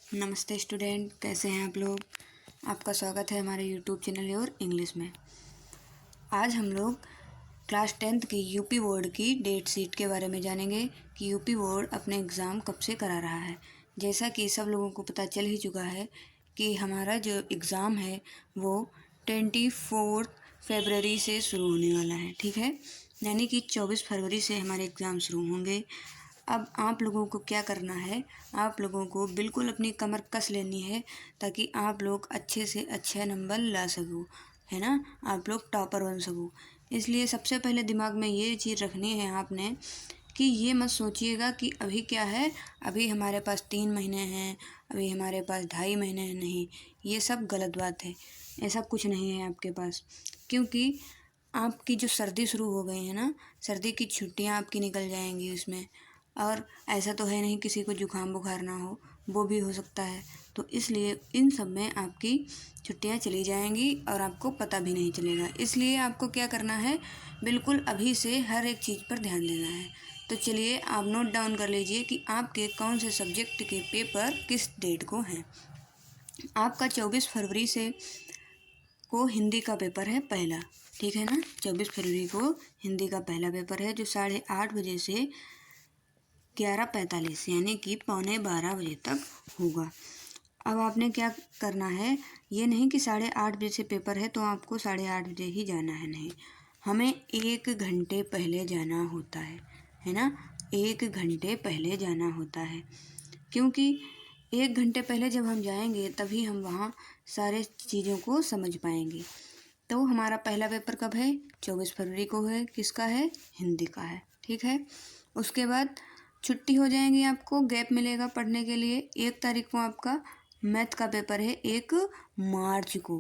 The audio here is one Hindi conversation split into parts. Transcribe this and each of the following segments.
नमस्ते स्टूडेंट, कैसे हैं आप लोग। आपका स्वागत है हमारे यूट्यूब चैनल और इंग्लिश में। आज हम लोग क्लास 10th की यूपी बोर्ड की डेट शीट के बारे में जानेंगे कि यूपी बोर्ड अपने एग्ज़ाम कब से करा रहा है। जैसा कि सब लोगों को पता चल ही चुका है कि हमारा जो एग्ज़ाम है वो 24 फरवरी से शुरू होने वाला है, ठीक है। यानी कि 24 फरवरी से हमारे एग्ज़ाम शुरू होंगे। अब आप लोगों को क्या करना है, आप लोगों को बिल्कुल अपनी कमर कस लेनी है ताकि आप लोग अच्छे से अच्छे नंबर ला सको, है ना, आप लोग टॉपर बन सको। इसलिए सबसे पहले दिमाग में ये चीज़ रखनी है आपने कि ये मत सोचिएगा कि अभी क्या है, अभी हमारे पास 3 महीने हैं, अभी हमारे पास 2.5 महीने हैं। नहीं, ये सब गलत बात है। ऐसा कुछ नहीं है आपके पास, क्योंकि आपकी जो सर्दी शुरू हो गई है ना, सर्दी की छुट्टियां आपकी निकल जाएंगी उसमें। और ऐसा तो है नहीं किसी को जुकाम बुखार ना हो, वो भी हो सकता है। तो इसलिए इन सब में आपकी छुट्टियां चली जाएंगी और आपको पता भी नहीं चलेगा। इसलिए आपको क्या करना है, बिल्कुल अभी से हर एक चीज़ पर ध्यान देना है। तो चलिए आप नोट डाउन कर लीजिए कि आपके कौन से सब्जेक्ट के पेपर किस डेट को हैं। आपका 24 फरवरी से को हिंदी का पेपर है पहला, ठीक है ना। 24 फरवरी को हिंदी का पहला पेपर है जो 8:30 बजे से 11:45 यानी कि 11:45 बजे तक होगा। अब आपने क्या करना है, ये नहीं कि 8:30 बजे से पेपर है तो आपको 8:30 बजे ही जाना है। नहीं, हमें 1 घंटे पहले जाना होता है ना। 1 घंटे पहले जाना होता है, क्योंकि 1 घंटे पहले जब हम जाएंगे तभी हम वहाँ सारे चीज़ों को समझ पाएंगे। तो हमारा पहला पेपर कब है, 24 फरवरी को है। किसका है, हिंदी का है, ठीक है। उसके बाद छुट्टी हो जाएंगी, आपको गैप मिलेगा पढ़ने के लिए। 1 तारीख को आपका मैथ का पेपर है, 1 मार्च को।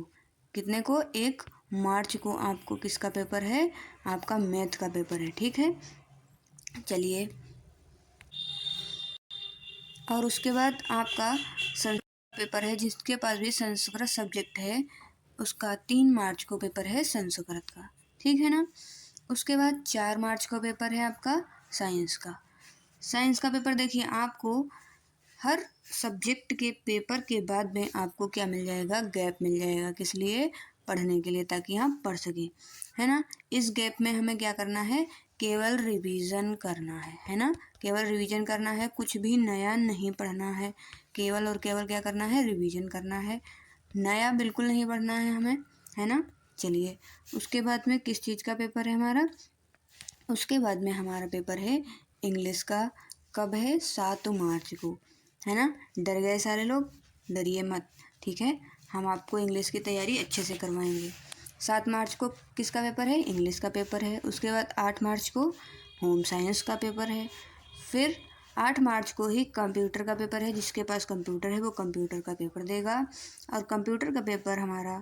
कितने को, 1 मार्च को आपको किसका पेपर है, आपका मैथ का पेपर है, ठीक है। चलिए, और उसके बाद आपका संस्कृत पेपर है, जिसके पास भी संस्कृत सब्जेक्ट है उसका 3 मार्च को पेपर है संस्कृत का, ठीक है ना। उसके बाद 4 मार्च को पेपर है आपका साइंस का। साइंस का पेपर देखिए, आपको हर सब्जेक्ट के पेपर के बाद में आपको क्या मिल जाएगा, गैप मिल जाएगा। किस लिए, पढ़ने के लिए, ताकि आप पढ़ सकें, है ना। इस गैप में हमें क्या करना है, केवल रिवीजन करना है ना। केवल रिवीजन करना है, कुछ भी नया नहीं पढ़ना है। केवल और केवल क्या करना है, रिवीजन करना है, नया बिल्कुल नहीं पढ़ना है हमें, है ना। चलिए, उसके बाद में किस चीज़ का पेपर है हमारा, उसके बाद में हमारा पेपर है इंग्लिश का। कब है, 7 मार्च को, है ना। डर गए सारे लोग, डरिए मत, ठीक है। हम आपको इंग्लिश की तैयारी अच्छे से करवाएंगे। 7 मार्च को किसका पेपर है, इंग्लिश का पेपर है। उसके बाद 8 मार्च को होम साइंस का पेपर है। फिर 8 मार्च को ही कंप्यूटर का पेपर है, जिसके पास कंप्यूटर है वो कंप्यूटर का पेपर देगा। और कंप्यूटर का पेपर हमारा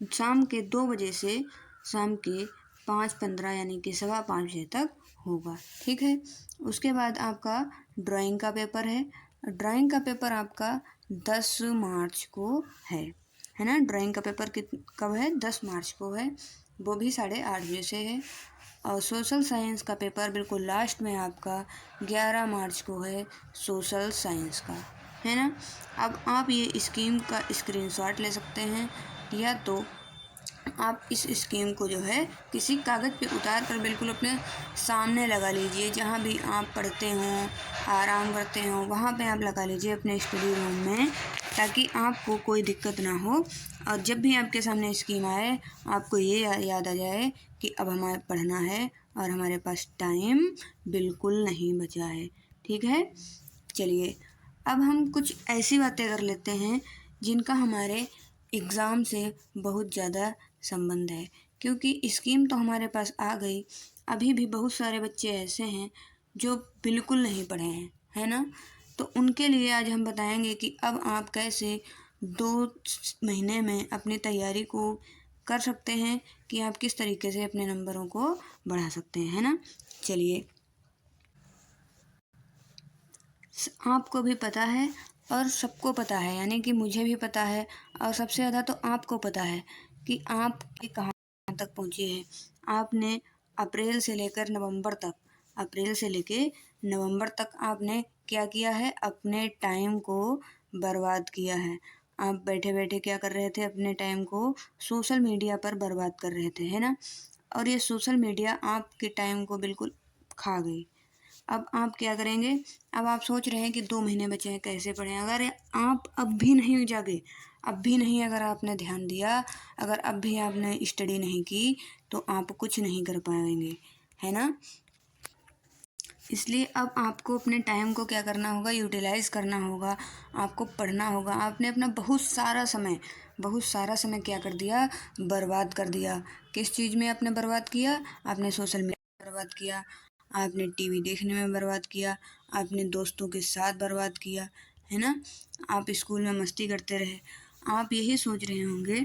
शाम के 2 बजे से शाम के 5:15 यानी कि 5:15 बजे तक होगा, ठीक है। उसके बाद आपका ड्राइंग का पेपर है। ड्राइंग का पेपर आपका 10 मार्च को है ना। ड्राइंग का पेपर कब है, 10 मार्च को है, वो भी 8:30 बजे से है। और सोशल साइंस का पेपर बिल्कुल लास्ट में आपका 11 मार्च को है, सोशल साइंस का, है ना। अब आप ये स्कीम का स्क्रीनशॉट ले सकते हैं, या तो आप इस स्कीम को जो है किसी कागज़ पे उतार कर बिल्कुल अपने सामने लगा लीजिए। जहाँ भी आप पढ़ते हों, आराम करते हों, वहाँ पे आप लगा लीजिए अपने स्टडी रूम में, ताकि आपको कोई दिक्कत ना हो। और जब भी आपके सामने स्कीम आए, आपको ये याद आ जाए कि अब हमें पढ़ना है और हमारे पास टाइम बिल्कुल नहीं बचा है, ठीक है। चलिए, अब हम कुछ ऐसी बातें कर लेते हैं जिनका हमारे एग्ज़ाम से बहुत ज़्यादा संबंध है, क्योंकि स्कीम तो हमारे पास आ गई, अभी भी बहुत सारे बच्चे ऐसे हैं जो बिल्कुल नहीं पढ़े हैं, है ना। तो उनके लिए आज हम बताएंगे कि अब आप कैसे 2 महीने में अपनी तैयारी को कर सकते हैं, कि आप किस तरीके से अपने नंबरों को बढ़ा सकते हैं, है ना। चलिए, आपको भी पता है और सबको पता है, यानी कि मुझे भी पता है और सबसे ज़्यादा तो आपको पता है कि आप कहाँ तक पहुँचे हैं। आपने अप्रैल से लेकर नवंबर तक, अप्रैल से लेकर नवंबर तक आपने क्या किया है, अपने टाइम को बर्बाद किया है। आप बैठे बैठे क्या कर रहे थे, अपने टाइम को सोशल मीडिया पर बर्बाद कर रहे थे, है ना। और ये सोशल मीडिया आपके टाइम को बिल्कुल खा गई। अब आप क्या करेंगे, अब आप सोच रहे हैं कि 2 महीने बचे हैं, कैसे पढ़ें। अगर आप अब भी नहीं जागे, अब भी नहीं अगर आपने ध्यान दिया, अगर अब भी आपने स्टडी नहीं की, तो आप कुछ नहीं कर पाएंगे, है ना। इसलिए अब आपको अपने टाइम को क्या करना होगा, यूटिलाइज़ करना होगा, आपको पढ़ना होगा। आपने अपना बहुत सारा समय क्या कर दिया, बर्बाद कर दिया। किस चीज़ में आपने बर्बाद किया, आपने सोशल मीडिया में बर्बाद किया, आपने टीवी देखने में बर्बाद किया, आपने दोस्तों के साथ बर्बाद किया, है ना। आप स्कूल में मस्ती करते रहे। आप यही सोच रहे होंगे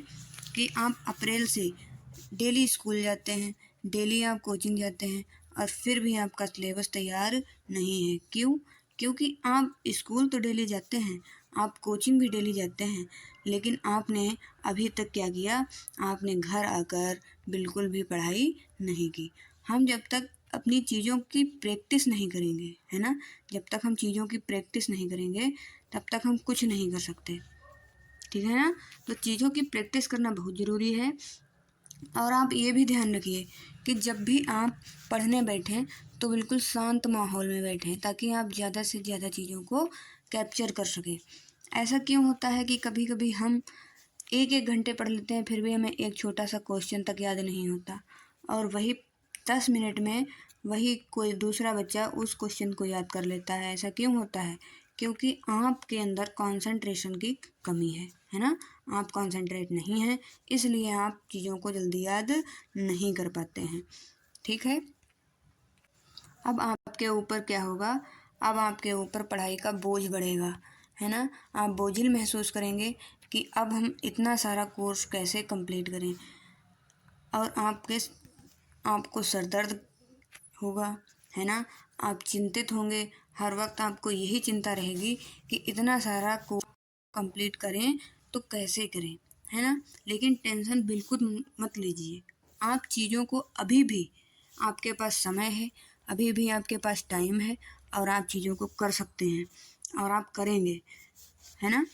कि आप अप्रैल से डेली स्कूल जाते हैं, डेली आप कोचिंग जाते हैं, और फिर भी आपका सिलेबस तैयार नहीं है। क्यों? क्योंकि आप स्कूल तो डेली जाते हैं, आप कोचिंग भी डेली जाते हैं, लेकिन आपने अभी तक क्या किया, आपने घर आकर बिल्कुल भी पढ़ाई नहीं की। हम जब तक अपनी चीज़ों की प्रैक्टिस नहीं करेंगे, है ना, जब तक हम चीज़ों की प्रैक्टिस नहीं करेंगे तब तक हम कुछ नहीं कर सकते, ठीक है ना। तो चीज़ों की प्रैक्टिस करना बहुत ज़रूरी है। और आप ये भी ध्यान रखिए कि जब भी आप पढ़ने बैठें तो बिल्कुल शांत माहौल में बैठें, ताकि आप ज़्यादा से ज़्यादा चीज़ों को कैप्चर कर सकें। ऐसा क्यों होता है कि कभी कभी हम 1-1 घंटे पढ़ लेते हैं, फिर भी हमें एक छोटा सा क्वेश्चन तक याद नहीं होता, और वही 10 मिनट में वही कोई दूसरा बच्चा उस क्वेश्चन को याद कर लेता है। ऐसा क्यों होता है? क्योंकि आपके अंदर कंसंट्रेशन की कमी है ना। आप कंसंट्रेट नहीं हैं, इसलिए आप चीज़ों को जल्दी याद नहीं कर पाते हैं, ठीक है। अब आपके ऊपर क्या होगा, अब आपके ऊपर पढ़ाई का बोझ बढ़ेगा, है ना। आप बोझिल महसूस करेंगे कि अब हम इतना सारा कोर्स कैसे कंप्लीट करें, और आपको सर दर्द होगा, है ना। आप चिंतित होंगे, हर वक्त आपको यही चिंता रहेगी कि इतना सारा कोर्स कंप्लीट करें तो कैसे करें, है ना। लेकिन टेंशन बिल्कुल मत लीजिए। आप चीज़ों को अभी भी, आपके पास समय है, अभी भी आपके पास टाइम है, और आप चीज़ों को कर सकते हैं, और आप करेंगे, है ना।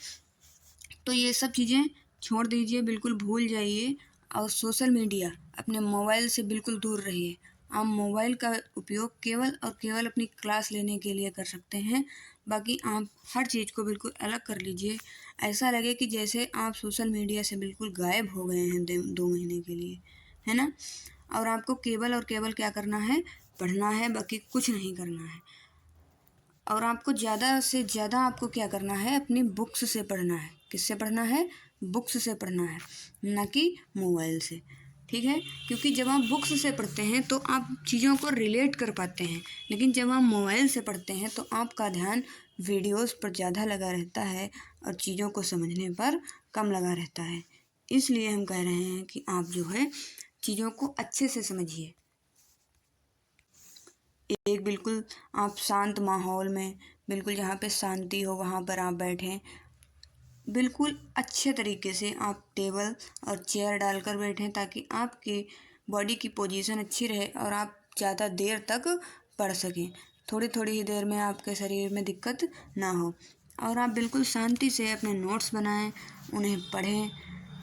तो ये सब चीज़ें छोड़ दीजिए, बिल्कुल भूल जाइए, और सोशल मीडिया, अपने मोबाइल से बिल्कुल दूर रहिए। आप मोबाइल का उपयोग केवल और केवल अपनी क्लास लेने के लिए कर सकते हैं, बाकी आप हर चीज़ को बिल्कुल अलग कर लीजिए। ऐसा लगे कि जैसे आप सोशल मीडिया से बिल्कुल गायब हो गए हैं 2 महीने के लिए, है ना। और आपको केवल और केवल क्या करना है, पढ़ना है, बाकी कुछ नहीं करना है। और आपको ज़्यादा से ज़्यादा आपको क्या करना है, अपनी बुक्स से पढ़ना है। किससे पढ़ना है? बुक्स से पढ़ना है, ना कि मोबाइल से, ठीक है। क्योंकि जब आप बुक्स से पढ़ते हैं तो आप चीज़ों को रिलेट कर पाते हैं, लेकिन जब आप मोबाइल से पढ़ते हैं तो आपका ध्यान वीडियोस पर ज़्यादा लगा रहता है और चीज़ों को समझने पर कम लगा रहता है। इसलिए हम कह रहे हैं कि आप जो है चीज़ों को अच्छे से समझिए। एक बिल्कुल आप शांत माहौल में, बिल्कुल जहाँ पे शांति हो वहाँ पर आप बैठें। बिल्कुल अच्छे तरीके से आप टेबल और चेयर डालकर बैठें, ताकि आपकी बॉडी की पोजीशन अच्छी रहे और आप ज़्यादा देर तक पढ़ सकें। थोड़ी थोड़ी ही देर में आपके शरीर में दिक्कत ना हो, और आप बिल्कुल शांति से अपने नोट्स बनाएं, उन्हें पढ़ें,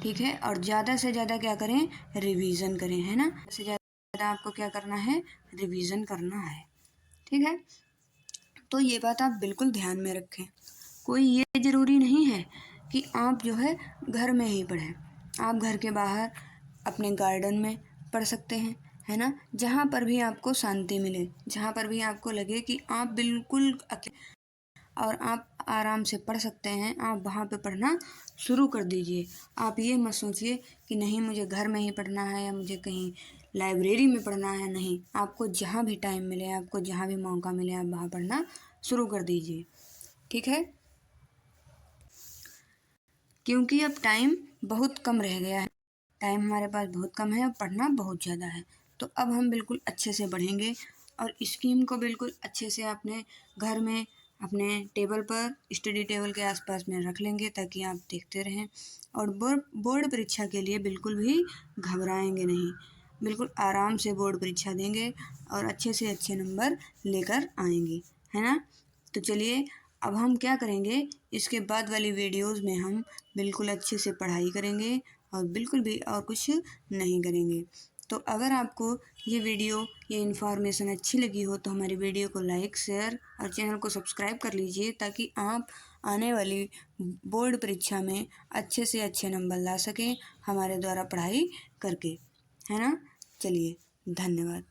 ठीक है। और ज़्यादा से ज़्यादा क्या करें, रिवीजन करें, है ना। ज़्यादा से ज़्यादा आपको क्या करना है, रिवीजन करना है, ठीक है। तो ये बात आप बिल्कुल ध्यान में रखें। कोई ये ज़रूरी नहीं है कि आप जो है घर में ही पढ़ें। आप घर के बाहर अपने गार्डन में पढ़ सकते हैं, है ना। जहाँ पर भी आपको शांति मिले, जहाँ पर भी आपको लगे कि आप बिल्कुल और आप आराम से पढ़ सकते हैं, आप वहाँ पे पढ़ना शुरू कर दीजिए। आप ये मत सोचिए कि नहीं मुझे घर में ही पढ़ना है या मुझे कहीं लाइब्रेरी में पढ़ना है। नहीं, आपको जहाँ भी टाइम मिले, आपको जहाँ भी मौका मिले, आप वहाँ पढ़ना शुरू कर दीजिए, ठीक है। क्योंकि अब टाइम बहुत कम रह गया है, टाइम हमारे पास बहुत कम है और पढ़ना बहुत ज़्यादा है। तो अब हम बिल्कुल अच्छे से पढ़ेंगे, और स्कीम को बिल्कुल अच्छे से अपने घर में, अपने टेबल पर, स्टडी टेबल के आसपास में रख लेंगे, ताकि आप देखते रहें। और बोर्ड परीक्षा के लिए बिल्कुल भी घबराएंगे नहीं, बिल्कुल आराम से बोर्ड परीक्षा देंगे और अच्छे से अच्छे नंबर लेकर आएंगे, है ना। तो चलिए, अब हम क्या करेंगे, इसके बाद वाली वीडियोस में हम बिल्कुल अच्छे से पढ़ाई करेंगे और बिल्कुल भी और कुछ नहीं करेंगे। तो अगर आपको ये वीडियो, ये इन्फॉर्मेशन अच्छी लगी हो तो हमारी वीडियो को लाइक, शेयर और चैनल को सब्सक्राइब कर लीजिए, ताकि आप आने वाली बोर्ड परीक्षा में अच्छे से अच्छे नंबर ला सकें हमारे द्वारा पढ़ाई करके, है ना। चलिए, धन्यवाद।